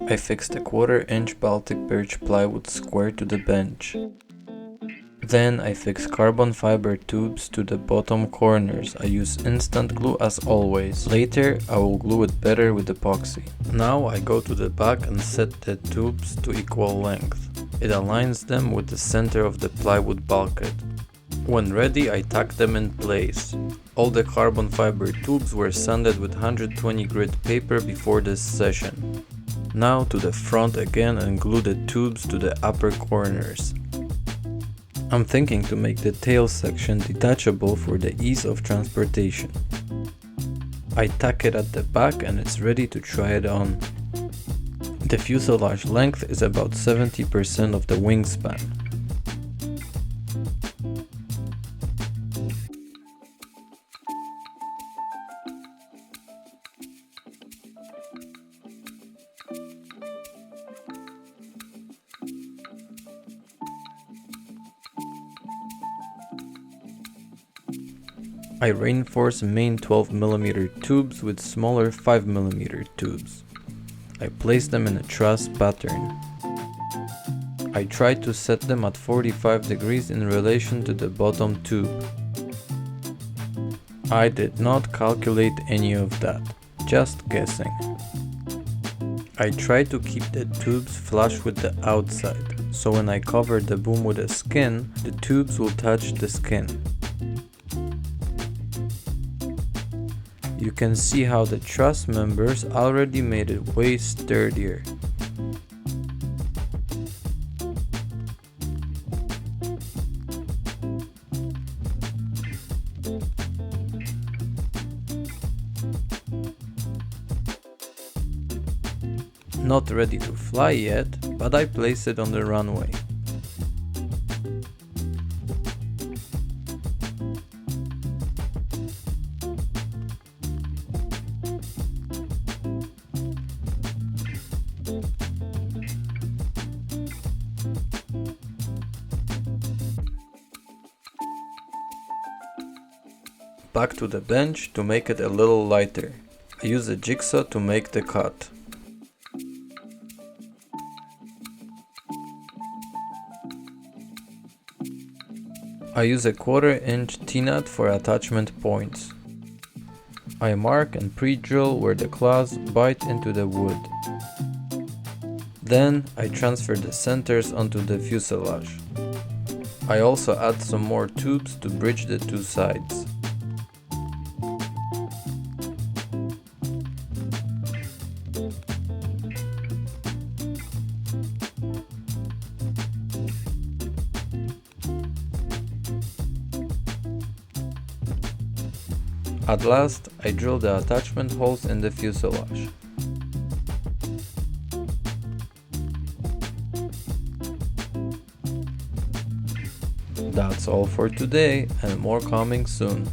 I fixed a 1/4-inch Baltic birch plywood square to the bench. Then I fix carbon fiber tubes to the bottom corners. I use instant glue as always. Later I will glue it better with epoxy. Now I go to the back and set the tubes to equal length. It aligns them with the center of the plywood bulkhead. When ready, I tack them in place. All the carbon fiber tubes were sanded with 120 grit paper before this session. Now to the front again and glue the tubes to the upper corners. I'm thinking to make the tail section detachable for the ease of transportation. I tack it at the back and it's ready to try it on. The fuselage length is about 70% of the wingspan. I reinforce main 12mm tubes with smaller 5mm tubes. I place them in a truss pattern. I try to set them at 45 degrees in relation to the bottom tube. I did not calculate any of that, just guessing. I try to keep the tubes flush with the outside, so when I cover the boom with a skin, the tubes will touch the skin. You can see how the truss members already made it way sturdier. Not ready to fly yet, but I place it on the runway. Back to the bench to make it a little lighter. I use a jigsaw to make the cut. I use a 1/4-inch T-nut for attachment points. I mark and pre-drill where the claws bite into the wood. Then I transfer the centers onto the fuselage. I also add some more tubes to bridge the two sides. At last, I drill the attachment holes in the fuselage. That's all for today, and more coming soon.